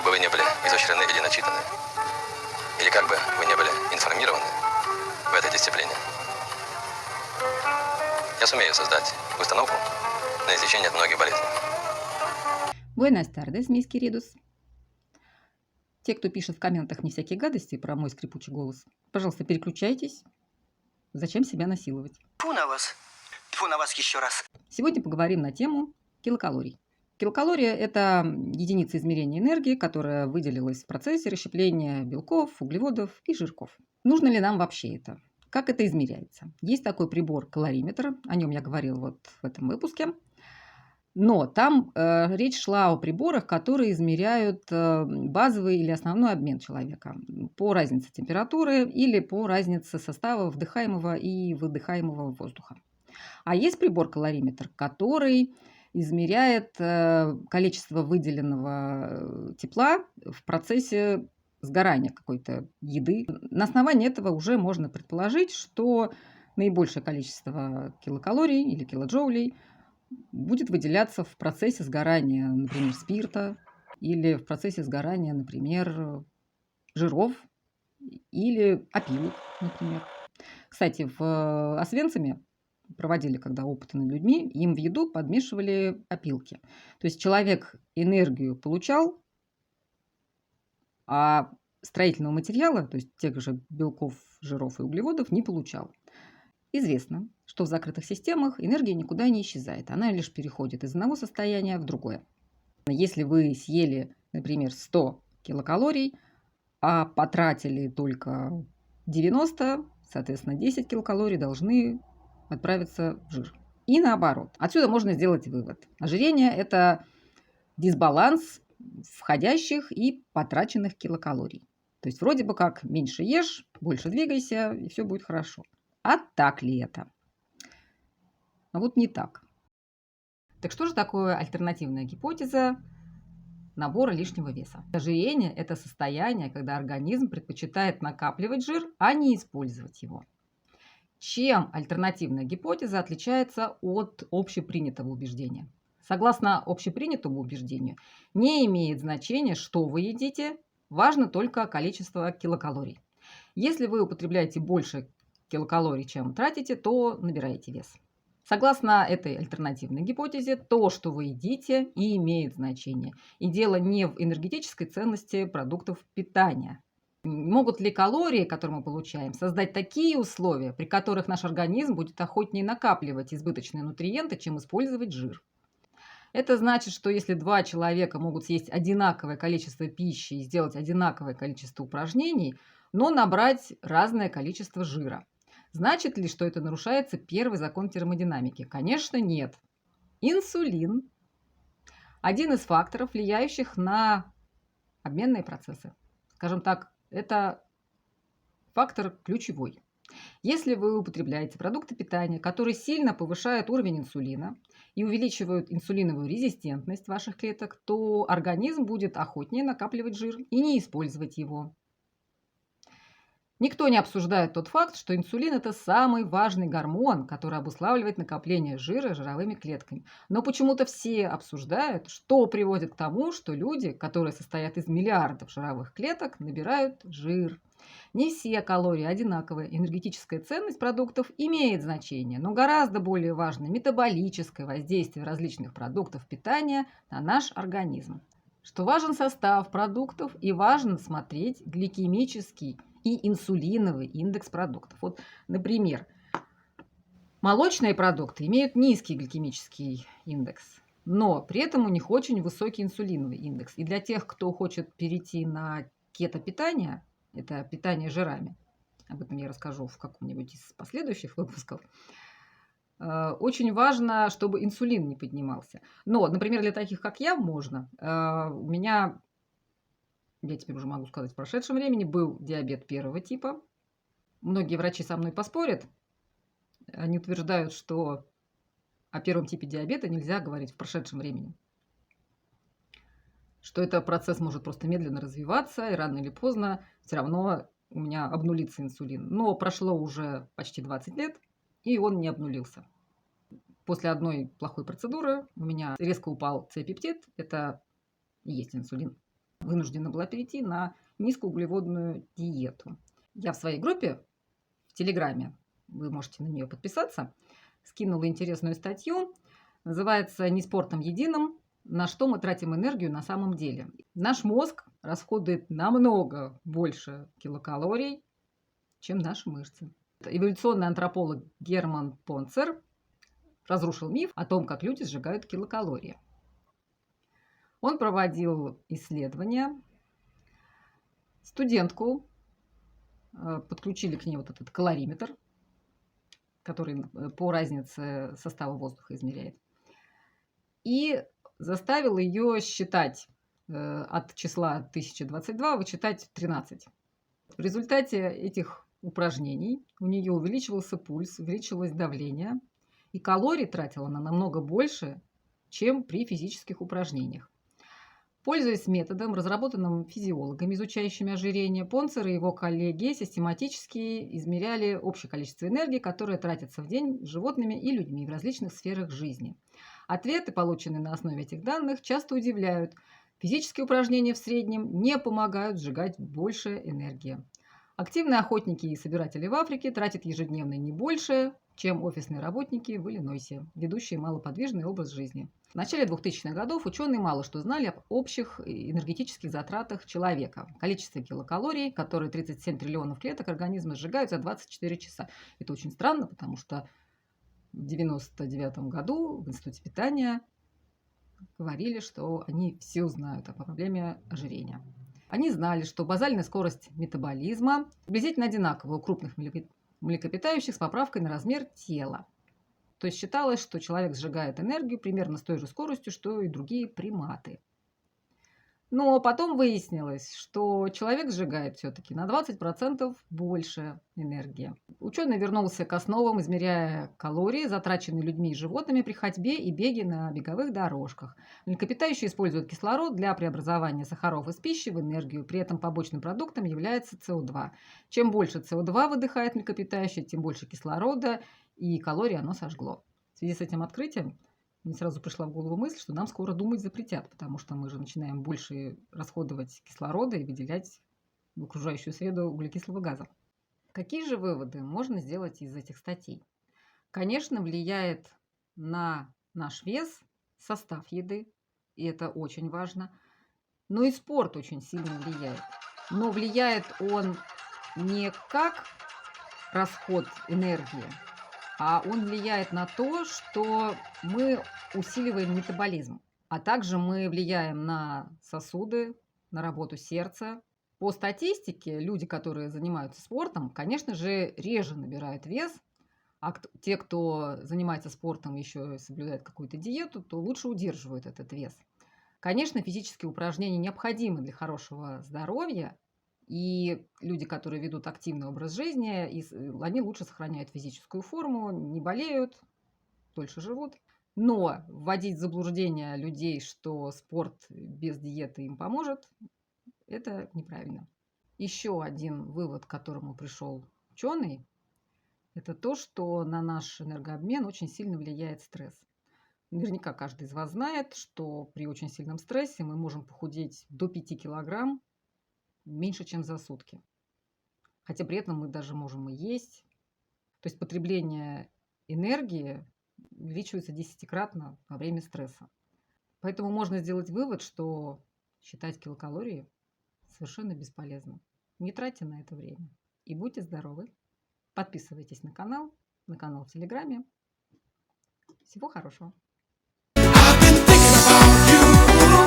Как бы вы ни были изощрены или начитаны, или как бы вы ни были информированы в этой дисциплине, я сумею создать установку на излечение от многих болезней. Buenas tardes, mis queridos. Те, кто пишет в комментах мне всякие гадости про мой скрипучий голос, пожалуйста, переключайтесь. Зачем себя насиловать? Тьфу на вас. Тьфу на вас еще раз. Сегодня поговорим на тему килокалорий. Килокалория – это единица измерения энергии, которая выделилась в процессе расщепления белков, углеводов и жирков. Нужно ли нам вообще это? Как это измеряется? Есть такой прибор калориметр, о нем я говорила вот в этом выпуске. Но там речь шла о приборах, которые измеряют базовый или основной обмен человека по разнице температуры или по разнице состава вдыхаемого и выдыхаемого воздуха. А есть прибор калориметр, который измеряет количество выделенного тепла в процессе сгорания какой-то еды. На основании этого уже можно предположить, что наибольшее количество килокалорий или килоджоулей будет выделяться в процессе сгорания, например, спирта, или в процессе сгорания, например, жиров или опилок, например. Кстати, в Освенциме проводили когда опыты над людьми, им в еду подмешивали опилки. То есть человек энергию получал, а строительного материала, то есть тех же белков, жиров и углеводов, не получал. Известно, что в закрытых системах энергия никуда не исчезает, она лишь переходит из одного состояния в другое. Если вы съели, например, 100 килокалорий, а потратили только 90, соответственно, 10 килокалорий должны отправиться в жир. И наоборот. Отсюда можно сделать вывод. Ожирение – это дисбаланс входящих и потраченных килокалорий. То есть вроде бы как меньше ешь, больше двигайся, и все будет хорошо. А так ли это? А вот не так. Так что же такое альтернативная гипотеза набора лишнего веса? Ожирение – это состояние, когда организм предпочитает накапливать жир, а не использовать его. Чем альтернативная гипотеза отличается от общепринятого убеждения? Согласно общепринятому убеждению, не имеет значения, что вы едите, важно только количество килокалорий. Если вы употребляете больше килокалорий, чем тратите, то набираете вес. Согласно этой альтернативной гипотезе, то, что вы едите, и имеет значение. И дело не в энергетической ценности продуктов питания. Могут ли калории, которые мы получаем, создать такие условия, при которых наш организм будет охотнее накапливать избыточные нутриенты, чем использовать жир? Это значит, что если два человека могут съесть одинаковое количество пищи и сделать одинаковое количество упражнений, но набрать разное количество жира. Значит ли, что это нарушается первый закон термодинамики? Конечно, нет. Инсулин – один из факторов, влияющих на обменные процессы. Скажем так, это фактор ключевой. Если вы употребляете продукты питания, которые сильно повышают уровень инсулина и увеличивают инсулиновую резистентность ваших клеток, то организм будет охотнее накапливать жир и не использовать его. Никто не обсуждает тот факт, что инсулин – это самый важный гормон, который обуславливает накопление жира жировыми клетками. Но почему-то все обсуждают, что приводит к тому, что люди, которые состоят из миллиардов жировых клеток, набирают жир. Не все калории одинаковые. Энергетическая ценность продуктов имеет значение, но гораздо более важно метаболическое воздействие различных продуктов питания на наш организм. Что важен состав продуктов и важно смотреть гликемический и инсулиновый индекс продуктов. Вот, например, молочные продукты имеют низкий гликемический индекс, но при этом у них очень высокий инсулиновый индекс. И для тех, кто хочет перейти на кето-питание, это питание жирами, об этом я расскажу в каком-нибудь из последующих выпусков, очень важно, чтобы инсулин не поднимался. Но, например, для таких, как я, можно. У меня, я теперь уже могу сказать, в прошедшем времени был диабет первого типа. Многие врачи со мной поспорят. Они утверждают, что о первом типе диабета нельзя говорить в прошедшем времени. Что этот процесс может просто медленно развиваться, и рано или поздно все равно у меня обнулится инсулин. Но прошло уже почти 20 лет, и он не обнулился. После одной плохой процедуры у меня резко упал С-пептид, это и есть инсулин. вынуждена была перейти на низкоуглеводную диету. Я в своей группе в Телеграме, вы можете на нее подписаться, скинула интересную статью, называется «Не спортом единым. На что мы тратим энергию на самом деле». Наш мозг расходует намного больше килокалорий, чем наши мышцы. Эволюционный антрополог Герман Понцер разрушил миф о том, как люди сжигают килокалории. Он проводил исследования. Студентку подключили к ней вот этот калориметр, который по разнице состава воздуха измеряет, и заставил ее считать от числа 1022 вычитать 13. В результате этих упражнений у нее увеличивался пульс, увеличилось давление, и калорий тратила она намного больше, чем при физических упражнениях. Пользуясь методом, разработанным физиологами, изучающими ожирение, Понцер и его коллеги систематически измеряли общее количество энергии, которое тратится в день животными и людьми в различных сферах жизни. Ответы, полученные на основе этих данных, часто удивляют. Физические упражнения в среднем не помогают сжигать больше энергии. Активные охотники и собиратели в Африке тратят ежедневно не больше, чем офисные работники в Иллинойсе, ведущие малоподвижный образ жизни. В начале 2000-х годов ученые мало что знали об общих энергетических затратах человека. Количество килокалорий, которые 37 триллионов клеток организма сжигают за 24 часа. Это очень странно, потому что в 1999 году в Институте питания говорили, что они все знают о проблеме ожирения. Они знали, что базальная скорость метаболизма приблизительно одинаковая у крупных млекопитающих с поправкой на размер тела. То есть считалось, что человек сжигает энергию примерно с той же скоростью, что и другие приматы. Но потом выяснилось, что человек сжигает все-таки на 20% больше энергии. Ученый вернулся к основам, измеряя калории, затраченные людьми и животными при ходьбе и беге на беговых дорожках. Млекопитающие используют кислород для преобразования сахаров из пищи в энергию. При этом побочным продуктом является СО2. Чем больше СО2 выдыхает млекопитающее, тем больше кислорода и калорий оно сожгло. В связи с этим открытием мне сразу пришла в голову мысль, что нам скоро думать запретят, потому что мы же начинаем больше расходовать кислорода и выделять в окружающую среду углекислого газа. Какие же выводы можно сделать из этих статей? Конечно, влияет на наш вес состав еды, и это очень важно. Но и спорт очень сильно влияет. Но влияет он не как расход энергии, а он влияет на то, что мы усиливаем метаболизм, а также мы влияем на сосуды, на работу сердца. По статистике, люди, которые занимаются спортом, конечно же, реже набирают вес, а те, кто занимается спортом, еще соблюдает какую-то диету, то лучше удерживают этот вес. Конечно, физические упражнения необходимы для хорошего здоровья, и люди, которые ведут активный образ жизни, они лучше сохраняют физическую форму, не болеют, дольше живут. Но вводить в заблуждение людей, что спорт без диеты им поможет, это неправильно. Еще один вывод, к которому пришел ученый, это то, что на наш энергообмен очень сильно влияет стресс. Наверняка каждый из вас знает, что при очень сильном стрессе мы можем похудеть до 5 килограмм меньше, чем за сутки. Хотя при этом мы даже можем и есть. То есть потребление энергии увеличивается 10-кратно во время стресса. Поэтому можно сделать вывод, что считать килокалории совершенно бесполезно. Не тратьте на это время. И будьте здоровы. Подписывайтесь на канал в Телеграме. Всего хорошего.